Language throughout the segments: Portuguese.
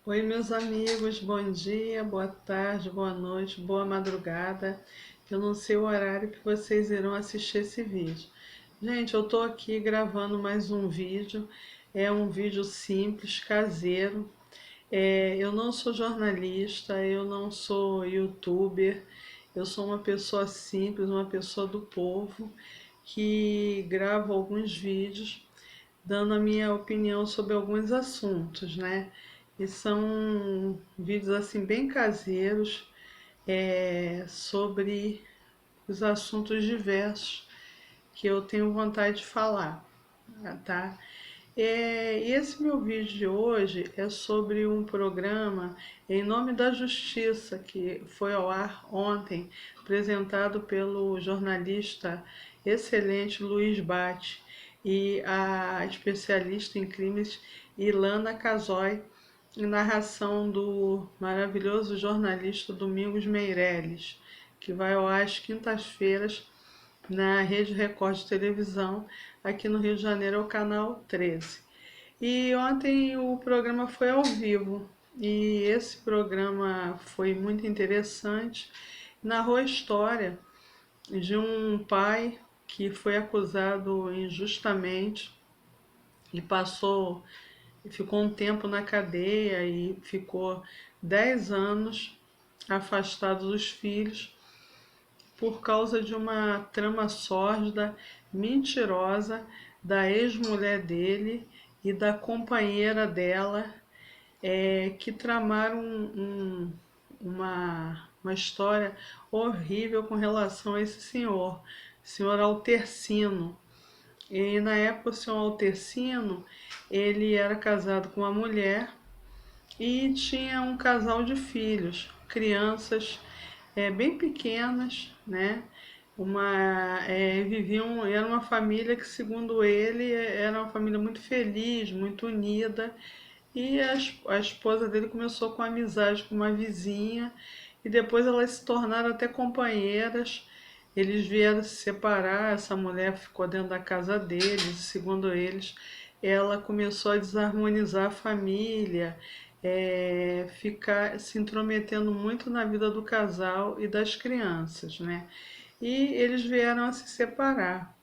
Oi, meus amigos, bom dia, boa tarde, boa noite, boa madrugada. Eu não sei o horário que vocês irão assistir esse vídeo. Gente, eu tô aqui gravando mais um vídeo. É um vídeo simples, caseiro. Eu não sou jornalista, eu não sou youtuber. Eu sou uma pessoa simples, uma pessoa do povo que grava alguns vídeos dando a minha opinião sobre alguns assuntos, né? E são vídeos assim bem caseiros, sobre os assuntos diversos que eu tenho vontade de falar, tá? Esse meu vídeo de hoje é sobre um programa Em Nome da Justiça, que foi ao ar ontem, apresentado pelo jornalista excelente Luiz Bate e a especialista em crimes Ilana Casoy, em narração do maravilhoso jornalista Domingos Meirelles, que vai ao ar às quintas-feiras na Rede Record de televisão, aqui no Rio de Janeiro, é o canal 13. E ontem o programa foi ao vivo, e esse programa foi muito interessante. Narrou a história de um pai que foi acusado injustamente e ficou um tempo na cadeia e ficou 10 anos afastado dos filhos por causa de uma trama sórdida, mentirosa, da ex-mulher dele e da companheira dela, que tramaram uma história horrível com relação a esse senhor Altercino. E na época o senhor Altercino, ele era casado com uma mulher e tinha um casal de filhos, crianças bem pequenas, né? Era uma família que, segundo ele, era uma família muito feliz, muito unida. E a esposa dele começou com amizade com uma vizinha e depois elas se tornaram até companheiras. Eles vieram se separar, essa mulher ficou dentro da casa deles, e segundo eles, ela começou a desarmonizar a família, ficar se intrometendo muito na vida do casal e das crianças, né? E eles vieram a se separar.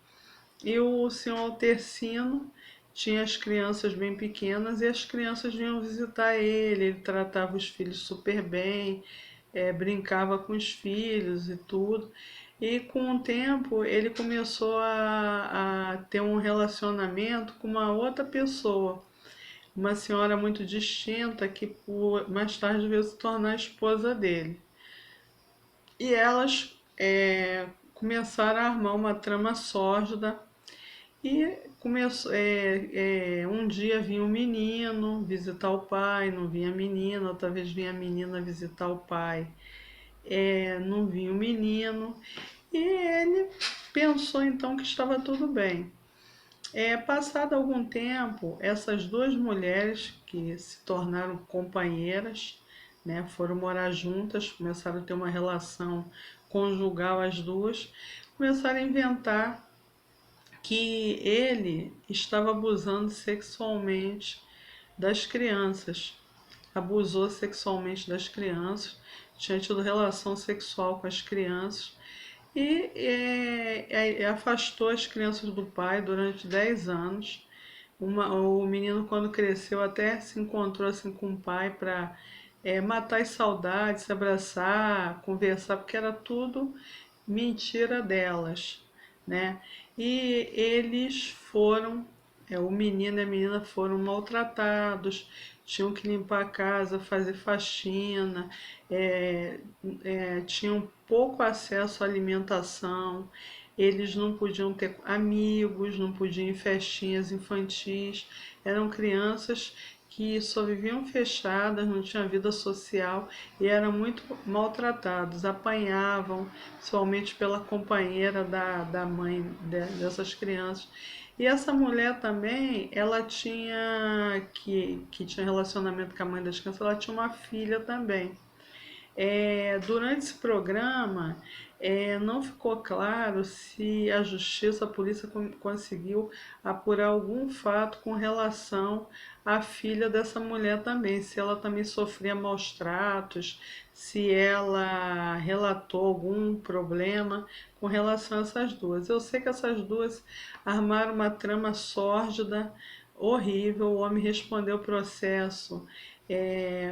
E o senhor Altercino tinha as crianças bem pequenas e as crianças vinham visitar ele tratava os filhos super bem, brincava com os filhos e tudo. E com o tempo ele começou a ter um relacionamento com uma outra pessoa, uma senhora muito distinta que mais tarde veio se tornar a esposa dele. E elas começaram a armar uma trama sórdida e um dia vinha o menino visitar o pai, não vinha a menina, outra vez vinha a menina visitar o pai, não vinha o menino, e ele pensou então que estava tudo bem. Passado algum tempo, essas duas mulheres que se tornaram companheiras, né, foram morar juntas, começaram a ter uma relação conjugal as duas, começaram a inventar que ele estava abusando sexualmente das crianças, abusou sexualmente das crianças, tinha tido relação sexual com as crianças e afastou as crianças do pai durante 10 anos. O menino, quando cresceu, até se encontrou assim com o pai para matar as saudades, se abraçar, conversar, porque era tudo mentira delas, né? E eles foram, o menino e a menina foram maltratados, tinham que limpar a casa, fazer faxina, tinham pouco acesso à alimentação, eles não podiam ter amigos, não podiam ir em festinhas infantis, eram crianças que só viviam fechadas, não tinham vida social e eram muito maltratados, apanhavam, somente pela companheira da mãe dessas crianças. E essa mulher também, ela que tinha relacionamento com a mãe das crianças, ela tinha uma filha também. Durante esse programa, não ficou claro se a justiça, a polícia conseguiu apurar algum fato com relação à filha dessa mulher também, se ela também sofria maus tratos, se ela relatou algum problema com relação a essas duas. Eu sei que essas duas armaram uma trama sórdida, horrível. O homem respondeu o processo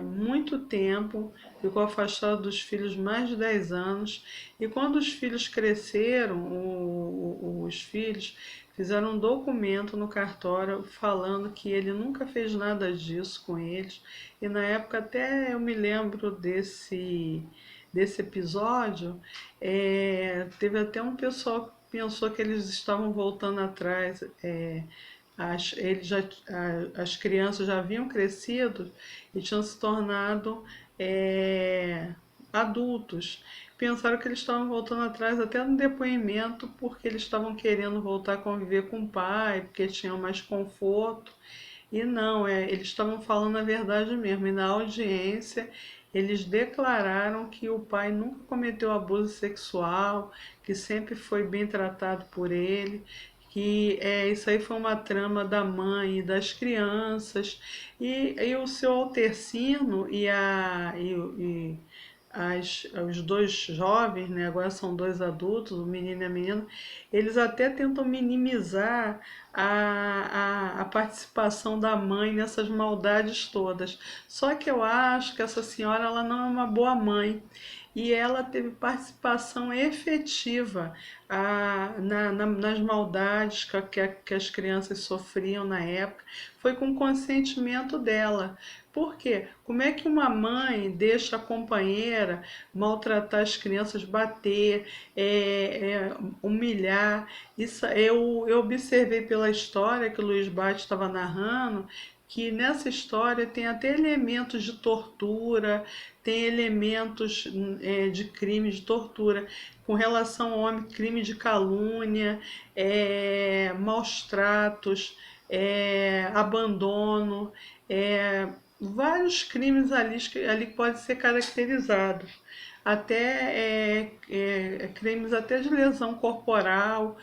muito tempo, ficou afastado dos filhos mais de 10 anos, e quando os filhos cresceram, os filhos fizeram um documento no cartório falando que ele nunca fez nada disso com eles, e na época até eu me lembro desse episódio, teve até um pessoal que pensou que eles estavam voltando atrás, as crianças já haviam crescido e tinham se tornado é, adultos. Pensaram que eles estavam voltando atrás até no depoimento, porque eles estavam querendo voltar a conviver com o pai, porque tinham mais conforto. E não, eles estavam falando a verdade mesmo. E na audiência, eles declararam que o pai nunca cometeu abuso sexual, que sempre foi bem tratado por ele, que isso aí foi uma trama da mãe e das crianças. E o seu Altercino os dois jovens, né, agora são dois adultos, o menino e a menina, eles até tentam minimizar a participação da mãe nessas maldades todas. Só que eu acho que essa senhora ela não é uma boa mãe e ela teve participação efetiva nas maldades que as crianças sofriam na época. Foi com consentimento dela. Por quê? Como é que uma mãe deixa a companheira maltratar as crianças, bater, humilhar? Isso, eu observei pela história que o Luiz Bate estava narrando que nessa história tem até elementos de tortura, tem elementos de crime, de tortura, com relação ao homem, crime de calúnia, maus tratos, abandono, vários crimes ali que podem ser caracterizados, até crimes até de lesão corporal,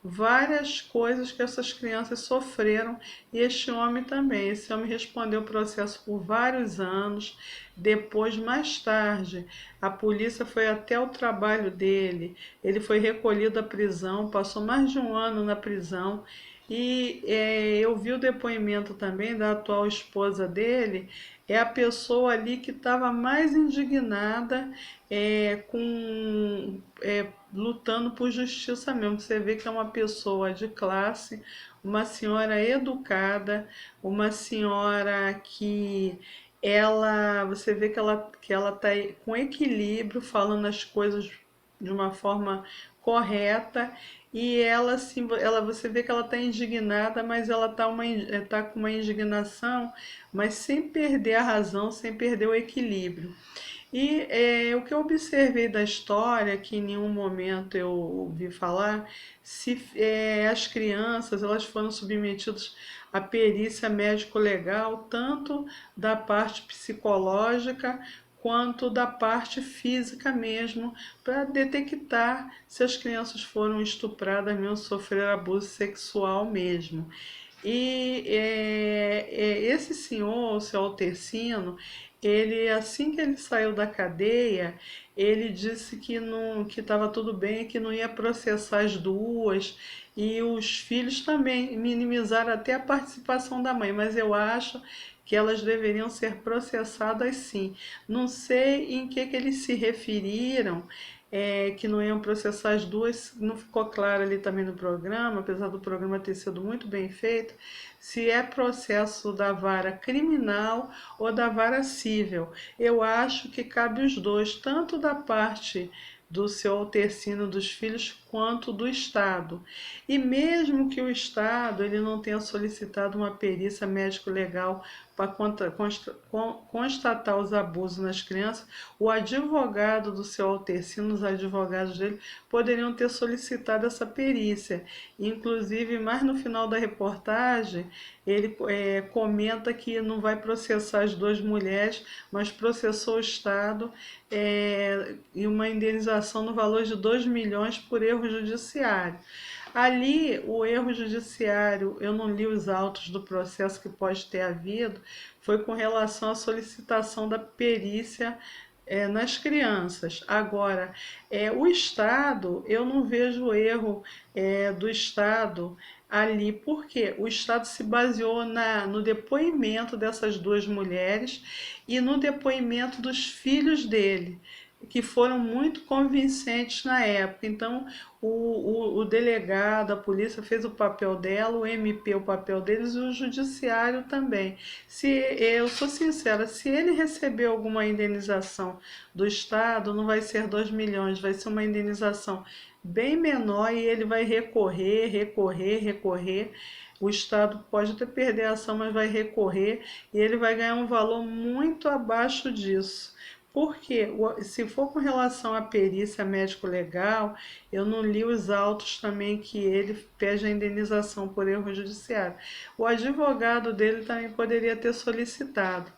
várias coisas que essas crianças sofreram, e este homem também. Esse homem respondeu o processo por vários anos. Depois, mais tarde, a polícia foi até o trabalho dele, ele foi recolhido à prisão, passou mais de um ano na prisão. E eu vi o depoimento também da atual esposa dele, é a pessoa ali que estava mais indignada, lutando por justiça mesmo. Você vê que é uma pessoa de classe, uma senhora educada, uma senhora que você vê que ela está com equilíbrio, falando as coisas de uma forma correta, e ela assim, você vê que ela está indignada, mas ela tá com uma indignação, mas sem perder a razão, sem perder o equilíbrio. E o que eu observei da história, que em nenhum momento eu ouvi falar, se as crianças elas foram submetidas à perícia médico-legal, tanto da parte psicológica quanto da parte física mesmo, para detectar se as crianças foram estupradas mesmo, sofreram abuso sexual mesmo. E esse senhor, o seu Altercino, ele, assim que ele saiu da cadeia, ele disse que não, que estava tudo bem, que não ia processar as duas, e os filhos também minimizaram até a participação da mãe, mas eu acho que elas deveriam ser processadas sim. Não sei em que eles se referiram, que não iam processar as duas, não ficou claro ali também no programa, apesar do programa ter sido muito bem feito, se é processo da vara criminal ou da vara cível. Eu acho que cabe os dois, tanto da parte do seu Altercino dos filhos, quanto do Estado. E mesmo que o Estado ele não tenha solicitado uma perícia médico-legal para constatar os abusos nas crianças, o advogado do seu Altercino, os advogados dele, poderiam ter solicitado essa perícia. Inclusive, mais no final da reportagem, ele comenta que não vai processar as duas mulheres, mas processou o Estado e uma indenização no valor de 2 milhões por erro judiciário. Ali, o erro judiciário, eu não li os autos do processo que pode ter havido, foi com relação à solicitação da perícia nas crianças. Agora, o Estado, eu não vejo erro do Estado ali, porque o Estado se baseou no depoimento dessas duas mulheres e no depoimento dos filhos dele, que foram muito convincentes na época. Então, o delegado, a polícia fez o papel dela, o MP o papel deles e o judiciário também. Se eu sou sincera, se ele receber alguma indenização do Estado, não vai ser 2 milhões, vai ser uma indenização bem menor e ele vai recorrer, recorrer, recorrer. O Estado pode até perder a ação, mas vai recorrer e ele vai ganhar um valor muito abaixo disso. Porque se for com relação à perícia médico-legal, eu não li os autos também que ele pede a indenização por erro judiciário. O advogado dele também poderia ter solicitado.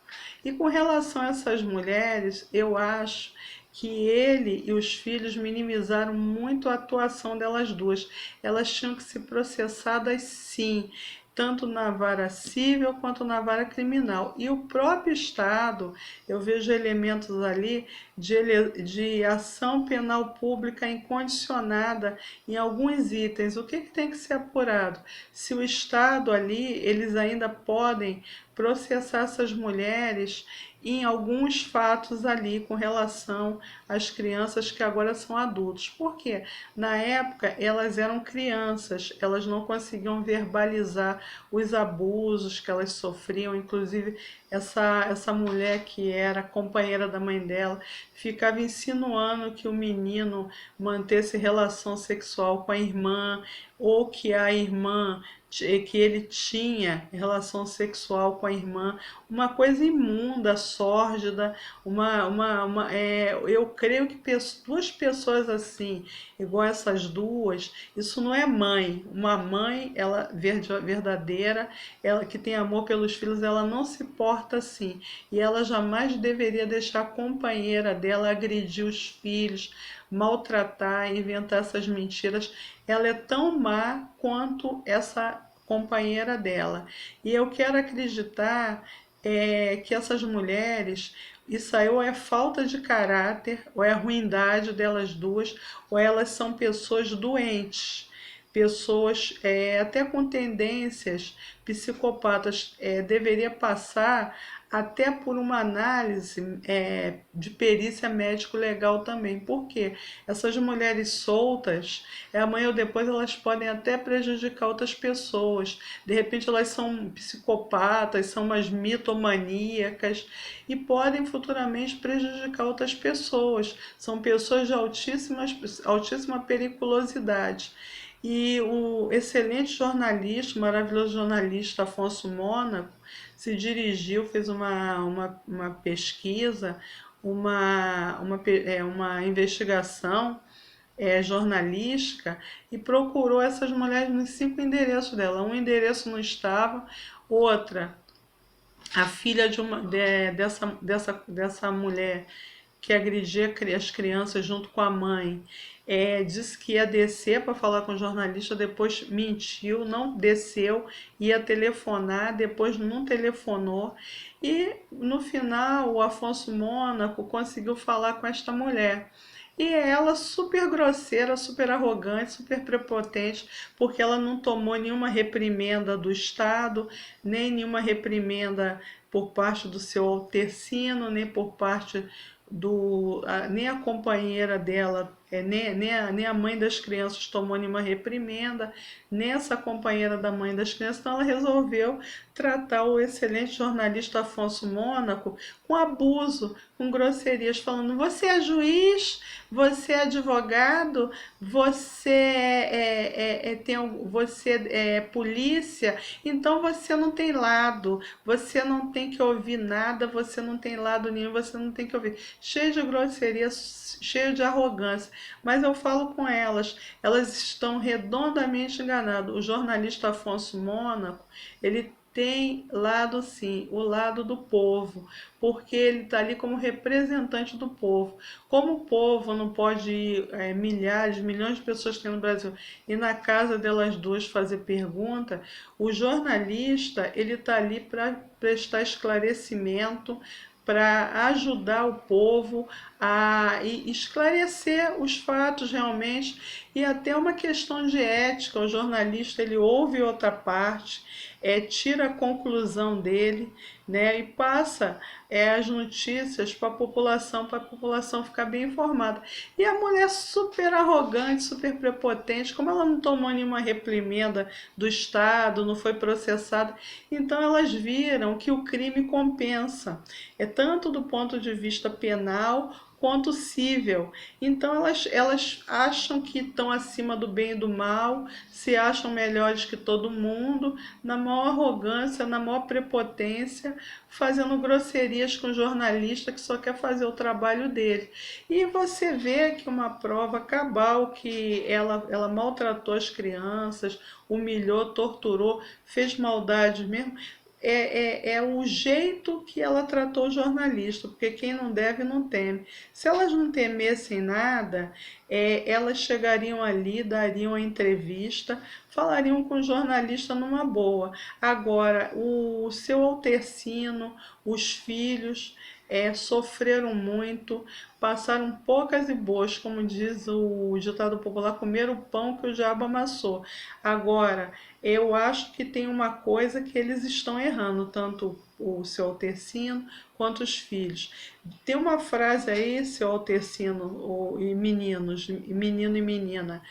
E com relação a essas mulheres, eu acho que ele e os filhos minimizaram muito a atuação delas duas. Elas tinham que ser processadas sim, tanto na vara civil quanto na vara criminal. E o próprio Estado, eu vejo elementos ali de ação penal pública incondicionada em alguns itens. O que tem que ser apurado? Se o Estado ali, eles ainda podem processar essas mulheres em alguns fatos ali com relação às crianças que agora são adultos. Por quê? Na época elas eram crianças, elas não conseguiam verbalizar os abusos que elas sofriam, inclusive essa mulher que era companheira da mãe dela ficava insinuando que o menino mantesse relação sexual com a irmã ou que a irmã que ele tinha relação sexual com a irmã, uma coisa imunda, sórdida, eu creio que duas pessoas assim, igual essas duas, isso não é mãe. Uma mãe, ela verdadeira, ela que tem amor pelos filhos, ela não se porta assim. E ela jamais deveria deixar a companheira dela agredir os filhos, maltratar, inventar essas mentiras. Ela é tão má quanto essa companheira dela. E eu quero acreditar que essas mulheres, isso aí ou é falta de caráter, ou é a ruindade delas duas, ou elas são pessoas doentes, pessoas até com tendências psicopatas. Deveria passar até por uma análise de perícia médico-legal também, porque essas mulheres soltas, amanhã ou depois elas podem até prejudicar outras pessoas. De repente elas são psicopatas, são umas mitomaníacas e podem futuramente prejudicar outras pessoas. São pessoas de altíssima periculosidade. E o excelente jornalista, maravilhoso jornalista Afonso Mônaco, se dirigiu, fez uma pesquisa, uma investigação jornalística e procurou essas mulheres nos 5 endereços dela. Um endereço não estava, outra, a filha dessa mulher que agredia as crianças junto com a mãe, disse que ia descer para falar com o jornalista, depois mentiu, não desceu, ia telefonar, depois não telefonou. E no final o Afonso Mônaco conseguiu falar com esta mulher. E ela super grosseira, super arrogante, super prepotente, porque ela não tomou nenhuma reprimenda do Estado, nem nenhuma reprimenda por parte do seu Altercino, nem por parte nem a companheira dela nem a mãe das crianças tomou nenhuma reprimenda, nem essa companheira da mãe das crianças, então ela resolveu tratar o excelente jornalista Afonso Mônaco com abuso, com grosserias, falando: você é juiz, você é advogado, você é polícia, então você não tem lado, você não tem que ouvir nada, você não tem lado nenhum, você não tem que ouvir. Cheio de grosseria, cheio de arrogância. Mas eu falo com elas estão redondamente enganadas. O jornalista Afonso Mônaco, ele tem lado sim, o lado do povo, porque ele está ali como representante do povo. Como o povo não pode ir, milhares, milhões de pessoas que tem no Brasil, e na casa delas duas fazer pergunta, o jornalista ele está ali para prestar esclarecimento, para ajudar o povo a esclarecer os fatos realmente, e até uma questão de ética. O jornalista ele ouve outra parte, tira a conclusão dele, né, e passa as notícias para a população ficar bem informada. E a mulher super arrogante, super prepotente, como ela não tomou nenhuma reprimenda do Estado, não foi processada, então elas viram que o crime compensa, tanto do ponto de vista penal quanto cível. Então elas acham que estão acima do bem e do mal, se acham melhores que todo mundo, na maior arrogância, na maior prepotência, fazendo grosserias com o jornalista que só quer fazer o trabalho dele. E você vê que uma prova cabal que ela maltratou as crianças, humilhou, torturou, fez maldade mesmo, é o jeito que ela tratou o jornalista, porque quem não deve não teme. Se elas não temessem nada, elas chegariam ali, dariam a entrevista, falariam com o jornalista numa boa. Agora, o seu Altercino, os filhos, sofreram muito, passaram poucas e boas, como diz o ditado popular, comeram o pão que o diabo amassou. Agora, eu acho que tem uma coisa que eles estão errando, tanto o seu Altercino quanto os filhos. Tem uma frase aí, seu Altercino e meninos, menino e menina,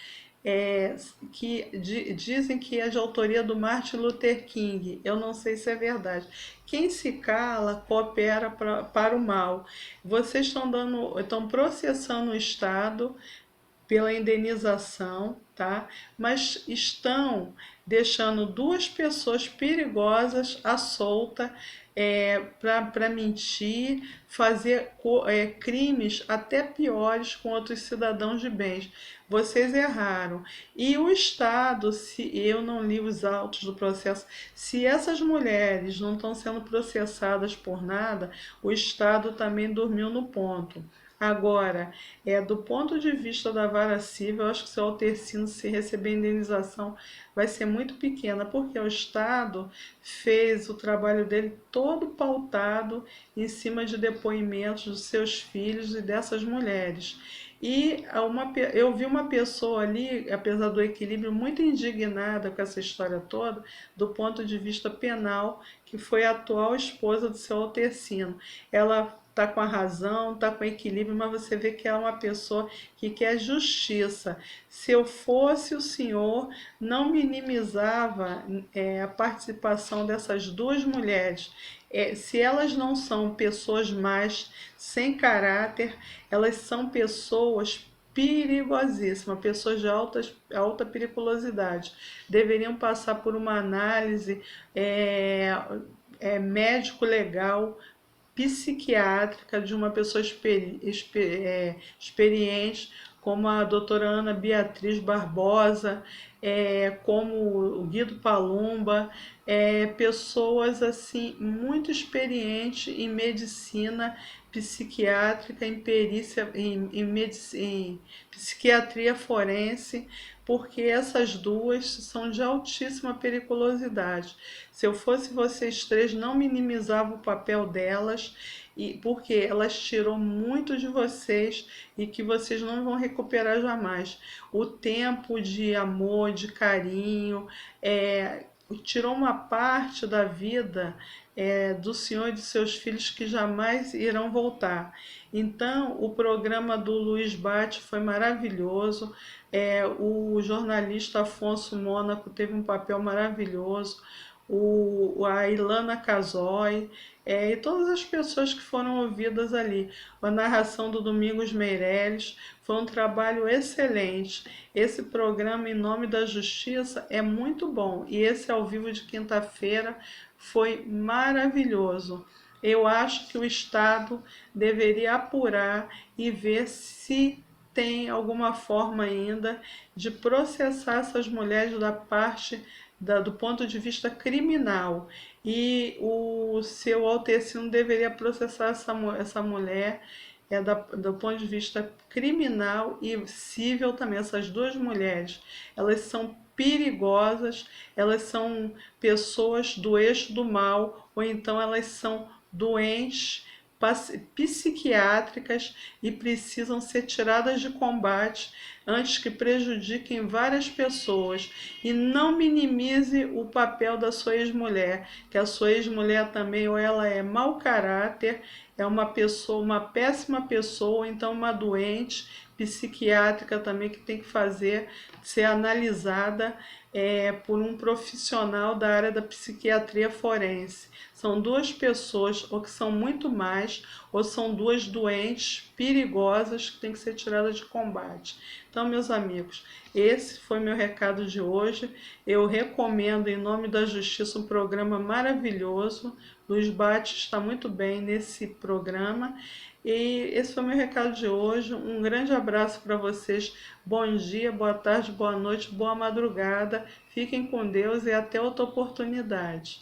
que dizem que é de autoria do Martin Luther King. Eu não sei se é verdade. Quem se cala coopera para o mal. Vocês estão processando o Estado pela indenização, tá? Mas estão deixando duas pessoas perigosas à solta, para mentir, fazer crimes até piores com outros cidadãos de bens. Vocês erraram. E o Estado, se eu não li os autos do processo, se essas mulheres não estão sendo processadas por nada, o Estado também dormiu no ponto. Agora, do ponto de vista da vara civil, eu acho que se o Altercino se receber indenização vai ser muito pequena, porque o Estado fez o trabalho dele todo pautado em cima de depoimentos dos seus filhos e dessas mulheres. E eu vi uma pessoa ali, apesar do equilíbrio, muito indignada com essa história toda, do ponto de vista penal, que foi a atual esposa do seu Altercino. Ela está com a razão, está com equilíbrio, mas você vê que é uma pessoa que quer justiça. Se eu fosse o senhor, não minimizava a participação dessas duas mulheres. Se elas não são pessoas mais sem caráter, elas são pessoas perigosíssimas, pessoas de alta periculosidade. Deveriam passar por uma análise médico-legal, psiquiátrica, de uma pessoa experiente, como a doutora Ana Beatriz Barbosa, como o Guido Palumba, pessoas assim muito experientes em medicina psiquiátrica, em perícia, em psiquiatria forense, porque essas duas são de altíssima periculosidade. Se eu fosse vocês três, não minimizava o papel delas, porque elas tirou muito de vocês e que vocês não vão recuperar jamais. O tempo de amor, de carinho, tirou uma parte da vida do senhor e de seus filhos que jamais irão voltar. Então, o programa do Luiz Bate foi maravilhoso. O jornalista Afonso Mônaco teve um papel maravilhoso. A Ilana Casoy, e todas as pessoas que foram ouvidas ali. A narração do Domingos Meirelles foi um trabalho excelente. Esse programa Em Nome da Justiça é muito bom e esse ao vivo de quinta-feira foi maravilhoso. Eu acho que o Estado deveria apurar e ver se tem alguma forma ainda de processar essas mulheres do ponto de vista criminal. E o seu Altecino deveria processar essa mulher do ponto de vista criminal e civil também. Essas duas mulheres, elas são perigosas, elas são pessoas do eixo do mal, ou então elas são doentes psiquiátricas e precisam ser tiradas de combate antes que prejudiquem várias pessoas. E não minimize o papel da sua ex-mulher, que a sua ex-mulher também, ou ela é mau caráter, é uma pessoa, uma péssima pessoa, ou então uma doente psiquiátrica também que tem que ser analisada por um profissional da área da psiquiatria forense. São duas pessoas, ou que são muito mais, ou são duas doentes perigosas que têm que ser tiradas de combate. Então, meus amigos, esse foi meu recado de hoje. Eu recomendo, Em Nome da Justiça, um programa maravilhoso. Luiz Bate está muito bem nesse programa. E esse foi meu recado de hoje. Um grande abraço para vocês. Bom dia, boa tarde, boa noite, boa madrugada. Fiquem com Deus e até outra oportunidade.